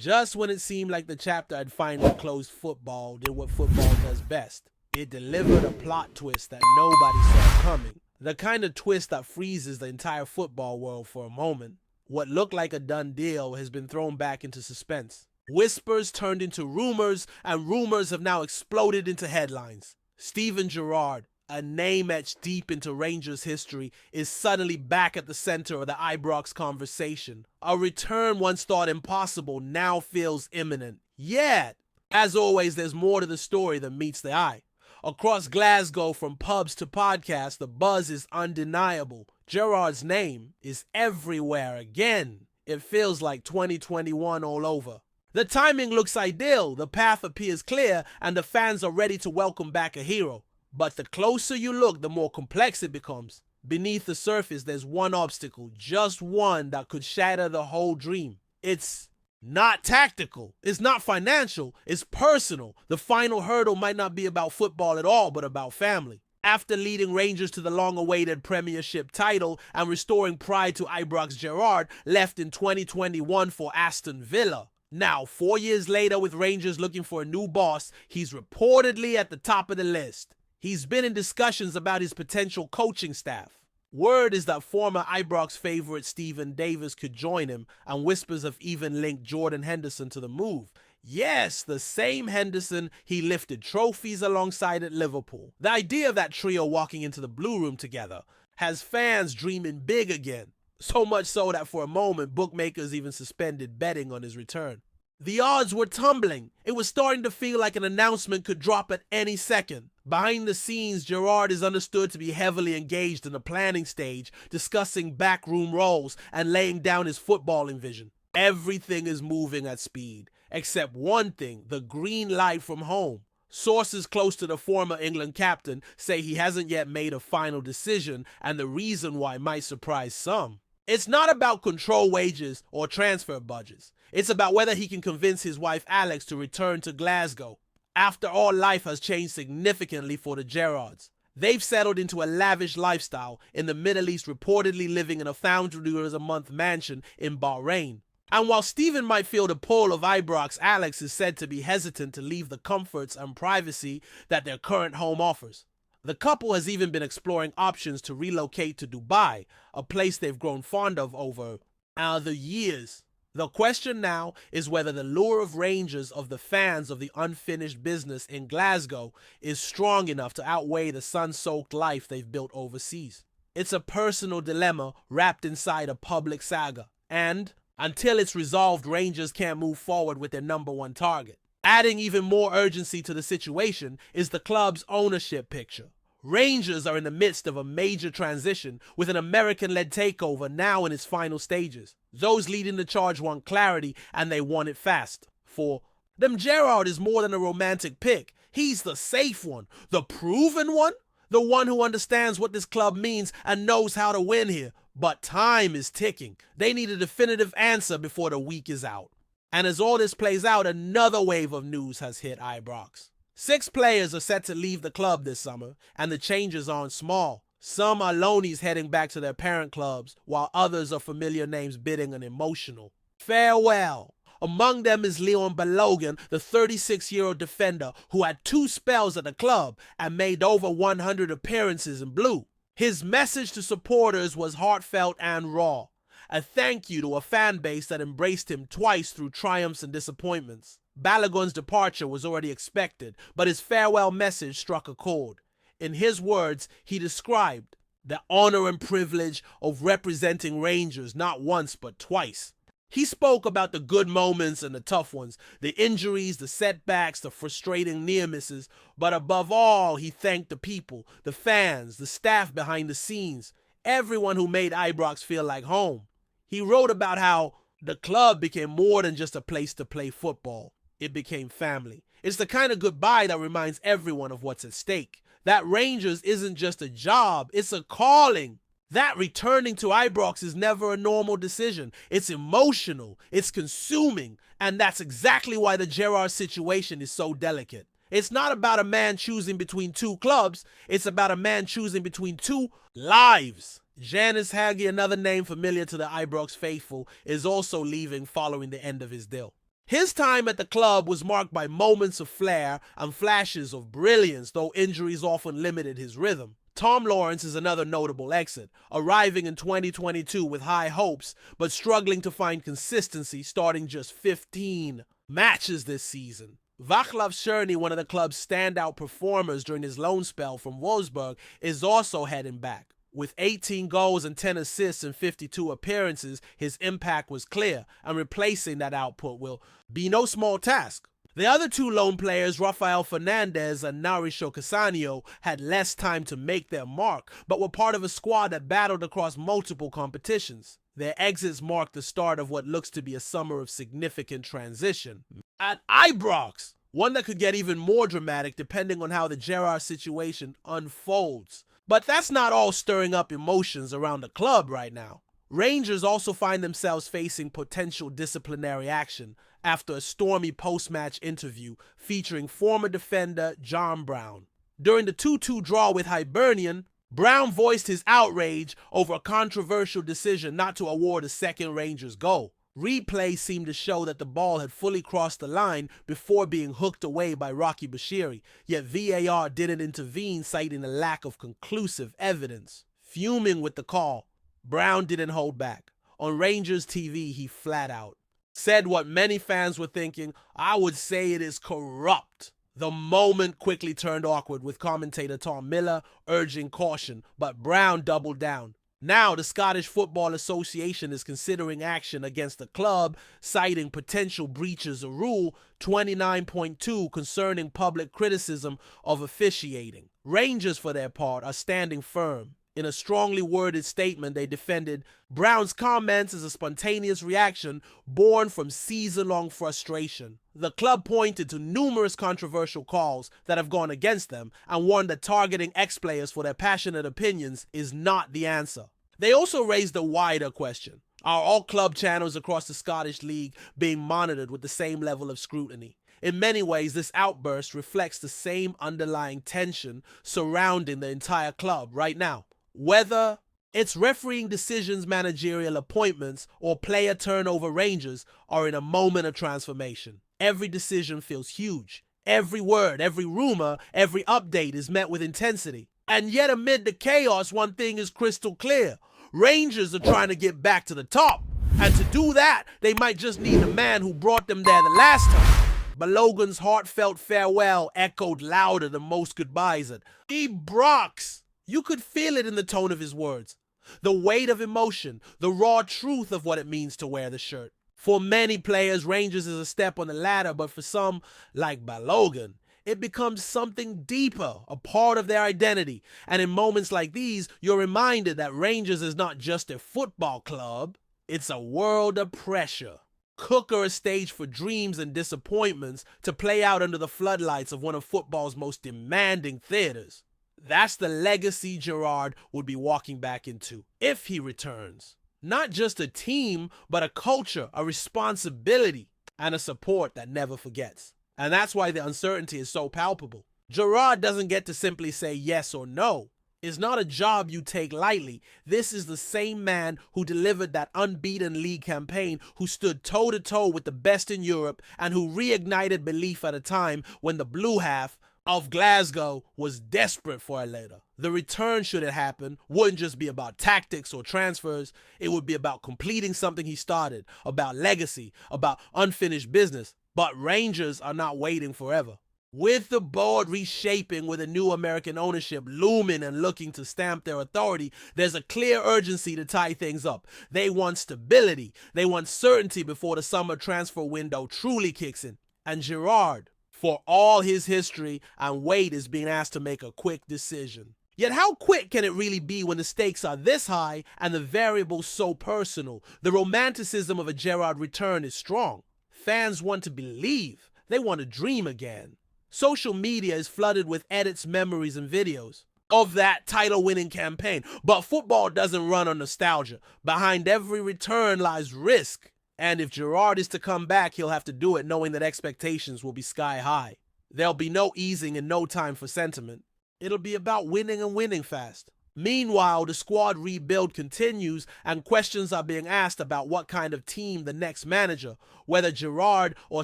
Just when it seemed like the chapter had finally closed, football did what football does best. It delivered a plot twist that nobody saw coming. The kind of twist that freezes the entire football world for a moment. What looked like a done deal has been thrown back into suspense. Whispers turned into rumors, and rumors have now exploded into headlines. Steven Gerrard, a name etched deep into Rangers history, is suddenly back at the center of the Ibrox conversation. A return once thought impossible now feels imminent. Yet, as always, there's more to the story than meets the eye. Across Glasgow, from pubs to podcasts, the buzz is undeniable. Gerrard's name is everywhere again. It feels like 2021 all over. The timing looks ideal, the path appears clear, and the fans are ready to welcome back a hero. But the closer you look, the more complex it becomes. Beneath the surface, there's one obstacle, just one, that could shatter the whole dream. It's not tactical, it's not financial, it's personal. The final hurdle might not be about football at all, but about family. After leading Rangers to the long-awaited Premiership title and restoring pride to Ibrox, Gerrard left in 2021 for Aston Villa. Now, 4 years later, with Rangers looking for a new boss, he's reportedly at the top of the list. He's been in discussions about his potential coaching staff. Word is that former Ibrox favourite Stephen Davis could join him, and whispers have even linked Jordan Henderson to the move. Yes, the same Henderson he lifted trophies alongside at Liverpool. The idea of that trio walking into the Blue Room together has fans dreaming big again. So much so that for a moment, bookmakers even suspended betting on his return. The odds were tumbling. It was starting to feel like an announcement could drop at any second. Behind the scenes, Gerrard is understood to be heavily engaged in the planning stage, discussing backroom roles and laying down his footballing vision. Everything is moving at speed, except one thing, the green light from home. Sources close to the former England captain say he hasn't yet made a final decision, and the reason why might surprise some. It's not about control wages or transfer budgets. It's about whether he can convince his wife Alex to return to Glasgow. After all, life has changed significantly for the Gerrards. They've settled into a lavish lifestyle in the Middle East, reportedly living in a €1,000 a month mansion in Bahrain. And while Stephen might feel the pull of Ibrox, Alex is said to be hesitant to leave the comforts and privacy that their current home offers. The couple has even been exploring options to relocate to Dubai, a place they've grown fond of over the years. The question now is whether the lure of Rangers of the fans of the unfinished business in Glasgow is strong enough to outweigh the sun-soaked life they've built overseas. It's a personal dilemma wrapped inside a public saga, and until it's resolved, Rangers can't move forward with their number one target. Adding even more urgency to the situation is the club's ownership picture. Rangers are in the midst of a major transition, with an American-led takeover now in its final stages. Those leading the charge want clarity, and they want it fast. For them, Gerrard is more than a romantic pick. He's the safe one, the proven one, the one who understands what this club means and knows how to win here. But time is ticking. They need a definitive answer before the week is out. And as all this plays out, another wave of news has hit Ibrox. 6 players are set to leave the club this summer, and the changes aren't small. Some are loanies heading back to their parent clubs, while others are familiar names bidding an emotional farewell. Among them is Leon Balogun, the 36-year-old defender who had 2 spells at the club and made over 100 appearances in blue. His message to supporters was heartfelt and raw. A thank you to a fan base that embraced him twice through triumphs and disappointments. Balogun's departure was already expected, but his farewell message struck a chord. In his words, he described the honor and privilege of representing Rangers not once but twice. He spoke about the good moments and the tough ones, the injuries, the setbacks, the frustrating near misses, but above all, he thanked the people, the fans, the staff behind the scenes, everyone who made Ibrox feel like home. He wrote about how the club became more than just a place to play football. It became family. It's the kind of goodbye that reminds everyone of what's at stake. That Rangers isn't just a job, it's a calling. That returning to Ibrox is never a normal decision. It's emotional, it's consuming, and that's exactly why the Gerrard situation is so delicate. It's not about a man choosing between 2 clubs, it's about a man choosing between 2 lives. Janice Hagi, another name familiar to the Ibrox faithful, is also leaving following the end of his deal. His time at the club was marked by moments of flair and flashes of brilliance, though injuries often limited his rhythm. Tom Lawrence is another notable exit, arriving in 2022 with high hopes, but struggling to find consistency, starting just 15 matches this season. Vaclav Černý, one of the club's standout performers during his loan spell from Wolfsburg, is also heading back. With 18 goals and 10 assists in 52 appearances, his impact was clear, and replacing that output will be no small task. The other two lone players, Rafael Fernandez and Narisho Casanio, had less time to make their mark, but were part of a squad that battled across multiple competitions. Their exits marked the start of what looks to be a summer of significant transition. At Ibrox, one that could get even more dramatic depending on how the Gerard situation unfolds. But that's not all stirring up emotions around the club right now. Rangers also find themselves facing potential disciplinary action after a stormy post-match interview featuring former defender John Brown. During the 2-2 draw with Hibernian, Brown voiced his outrage over a controversial decision not to award a second Rangers goal. Replays seemed to show that the ball had fully crossed the line before being hooked away by Rocky Bashiri, yet VAR didn't intervene, citing a lack of conclusive evidence. Fuming with the call, Brown didn't hold back. On Rangers TV, he flat out said what many fans were thinking: "I would say it is corrupt." The moment quickly turned awkward, with commentator Tom Miller urging caution, but Brown doubled down. Now, the Scottish Football Association is considering action against the club, citing potential breaches of Rule 29.2 concerning public criticism of officiating. Rangers, for their part, are standing firm. In a strongly worded statement, they defended Brown's comments as a spontaneous reaction born from season-long frustration. The club pointed to numerous controversial calls that have gone against them and warned that targeting ex-players for their passionate opinions is not the answer. They also raised a wider question: are all club channels across the Scottish League being monitored with the same level of scrutiny? In many ways, this outburst reflects the same underlying tension surrounding the entire club right now. Whether it's refereeing decisions, managerial appointments, or player turnover, Rangers are in a moment of transformation. Every decision feels huge. Every word, every rumor, every update is met with intensity. And yet amid the chaos, one thing is crystal clear: Rangers are trying to get back to the top. And to do that, they might just need the man who brought them there the last time. Balogun's heartfelt farewell echoed louder than most goodbyes at Ibrox. You could feel it in the tone of his words. The weight of emotion, the raw truth of what it means to wear the shirt. For many players, Rangers is a step on the ladder, but for some, like Balogun, it becomes something deeper, a part of their identity. And in moments like these, you're reminded that Rangers is not just a football club, it's a world of pressure. Cooker, a stage for dreams and disappointments to play out under the floodlights of one of football's most demanding theaters. That's the legacy Gerard would be walking back into if he returns. Not just a team, but a culture, a responsibility, and a support that never forgets. And that's why the uncertainty is so palpable. Gerard doesn't get to simply say yes or no. It's not a job you take lightly. This is the same man who delivered that unbeaten league campaign, who stood toe-to-toe with the best in Europe, and who reignited belief at a time when the blue half of Glasgow was desperate for a leader. The return, should it happen, wouldn't just be about tactics or transfers. It would be about completing something he started, about legacy, about unfinished business. But Rangers are not waiting forever. With the board reshaping, with a new American ownership looming and looking to stamp their authority, there's a clear urgency to tie things up. They want stability. They want certainty before the summer transfer window truly kicks in. And Gerard, for all his history and weight, is being asked to make a quick decision. Yet how quick can it really be when the stakes are this high and the variables so personal? The romanticism of a Gerard return is strong. Fans want to believe. They want to dream again. Social media is flooded with edits, memories, and videos of that title-winning campaign. But football doesn't run on nostalgia. Behind every return lies risk. And if Gerard is to come back, he'll have to do it knowing that expectations will be sky high. There'll be no easing and no time for sentiment. It'll be about winning and winning fast. Meanwhile, the squad rebuild continues and questions are being asked about what kind of team the next manager, whether Gerard or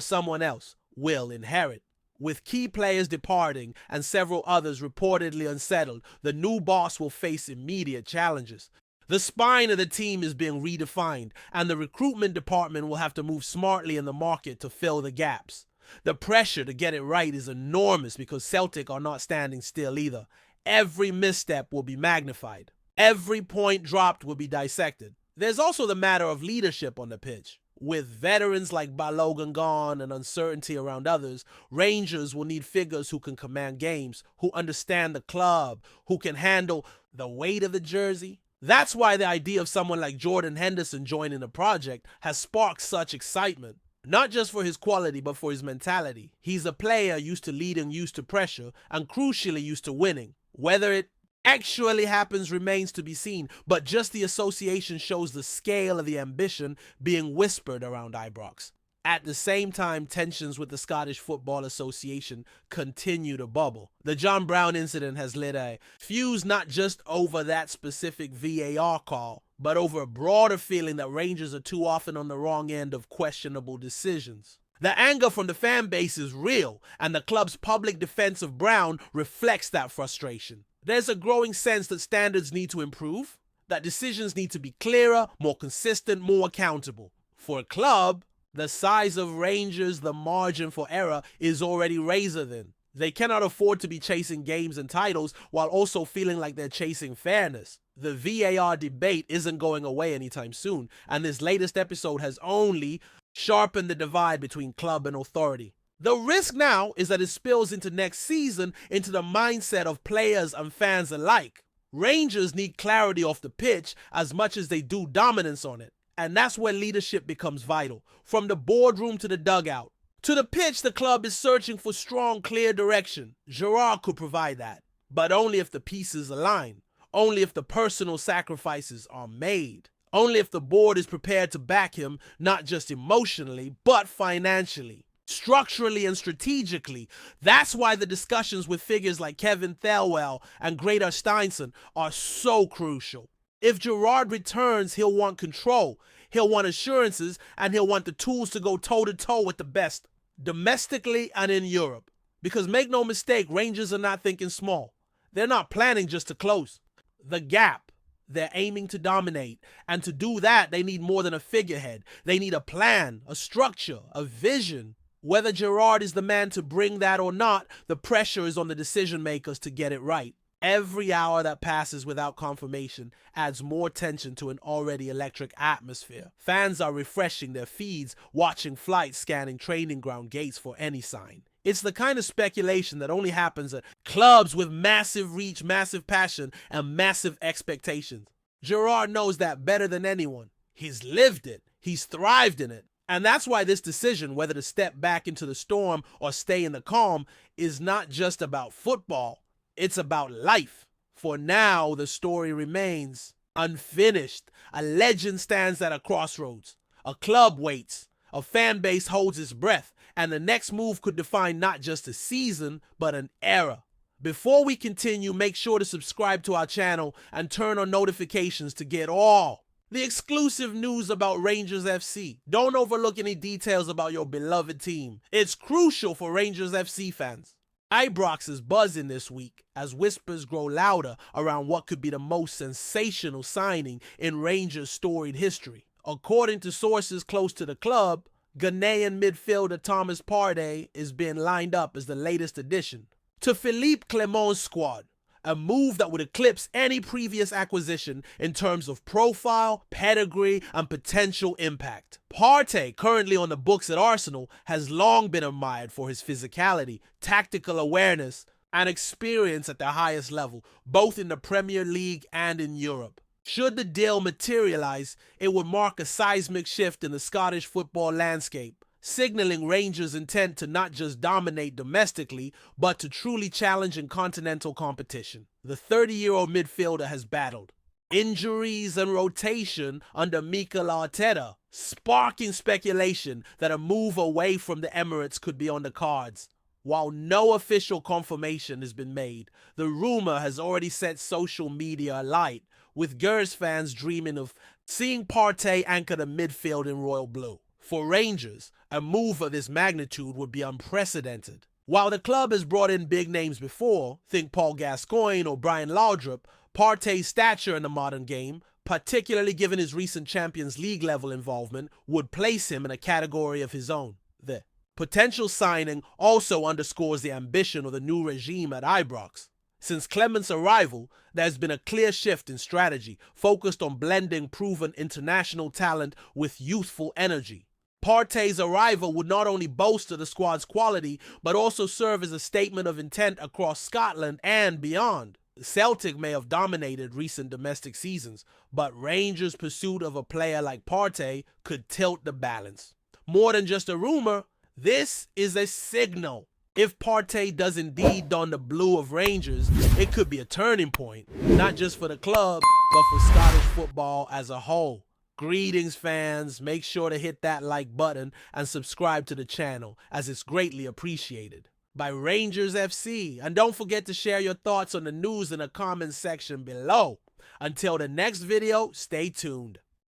someone else, will inherit. With key players departing and several others reportedly unsettled, the new boss will face immediate challenges. The spine of the team is being redefined, and the recruitment department will have to move smartly in the market to fill the gaps. The pressure to get it right is enormous because Celtic are not standing still either. Every misstep will be magnified. Every point dropped will be dissected. There's also the matter of leadership on the pitch. With veterans like Balogun gone and uncertainty around others, Rangers will need figures who can command games, who understand the club, who can handle the weight of the jersey. That's why the idea of someone like Jordan Henderson joining the project has sparked such excitement. Not just for his quality, but for his mentality. He's a player used to leading, used to pressure, and crucially used to winning. Whether it actually happens remains to be seen, but just the association shows the scale of the ambition being whispered around Ibrox. At the same time, tensions with the Scottish Football Association continue to bubble. The John Brown incident has lit a fuse not just over that specific VAR call, but over a broader feeling that Rangers are too often on the wrong end of questionable decisions. The anger from the fan base is real, and the club's public defense of Brown reflects that frustration. There's a growing sense that standards need to improve, that decisions need to be clearer, more consistent, more accountable. For a club the size of Rangers, the margin for error is already razor thin. They cannot afford to be chasing games and titles while also feeling like they're chasing fairness. The VAR debate isn't going away anytime soon, and this latest episode has only sharpened the divide between club and authority. The risk now is that it spills into next season, into the mindset of players and fans alike. Rangers need clarity off the pitch as much as they do dominance on it. And that's where leadership becomes vital. From the boardroom to the dugout. To the pitch, the club is searching for strong, clear direction. Gerard could provide that. But only if the pieces align. Only if the personal sacrifices are made. Only if the board is prepared to back him, not just emotionally, but financially. Structurally and strategically. That's why the discussions with figures like Kevin Thelwell and Greater Steinson are so crucial. If Gerard returns, he'll want control, he'll want assurances, and he'll want the tools to go toe-to-toe with the best, domestically and in Europe. Because make no mistake, Rangers are not thinking small. They're not planning just to close. The gap, they're aiming to dominate. And to do that, they need more than a figurehead. They need a plan, a structure, a vision. Whether Gerard is the man to bring that or not, the pressure is on the decision makers to get it right. Every hour that passes without confirmation adds more tension to an already electric atmosphere. Fans are refreshing their feeds, watching flights, scanning training ground gates for any sign. It's the kind of speculation that only happens at clubs with massive reach, massive passion, and massive expectations. Gerard knows that better than anyone. He's lived it. He's thrived in it. And that's why this decision, whether to step back into the storm or stay in the calm, is not just about football. It's about life. For now, the story remains unfinished. A legend stands at a crossroads. A club waits. A fan base holds its breath. And the next move could define not just a season, but an era. Before we continue, make sure to subscribe to our channel and turn on notifications to get all the exclusive news about Rangers FC. Don't overlook any details about your beloved team. It's crucial for Rangers FC fans. Ibrox is buzzing this week as whispers grow louder around what could be the most sensational signing in Rangers' storied history. According to sources close to the club, Ghanaian midfielder Thomas Partey is being lined up as the latest addition to Philippe Clement's squad, a move that would eclipse any previous acquisition in terms of profile, pedigree, and potential impact. Partey, currently on the books at Arsenal, has long been admired for his physicality, tactical awareness, and experience at the highest level, both in the Premier League and in Europe. Should the deal materialize, it would mark a seismic shift in the Scottish football landscape, signaling Rangers' intent to not just dominate domestically, but to truly challenge in continental competition. The 30-year-old midfielder has battled injuries and rotation under Mikel Arteta, sparking speculation that a move away from the Emirates could be on the cards. While no official confirmation has been made, the rumor has already set social media alight, with Gers fans dreaming of seeing Partey anchor the midfield in royal blue. For Rangers, a move of this magnitude would be unprecedented. While the club has brought in big names before, think Paul Gascoigne or Brian Laudrup, Partey's stature in the modern game, particularly given his recent Champions League level involvement, would place him in a category of his own. The potential signing also underscores the ambition of the new regime at Ibrox. Since Clement's arrival, there has been a clear shift in strategy, focused on blending proven international talent with youthful energy. Partey's arrival would not only bolster the squad's quality, but also serve as a statement of intent across Scotland and beyond. Celtic may have dominated recent domestic seasons, but Rangers' pursuit of a player like Partey could tilt the balance. More than just a rumor, this is a signal. If Partey does indeed don the blue of Rangers, it could be a turning point, not just for the club, but for Scottish football as a whole. Greetings, fans. Make sure to hit that like button and subscribe to the channel, as it's greatly appreciated. By Rangers FC. And don't forget to share your thoughts on the news in the comments section below. Until the next video, stay tuned.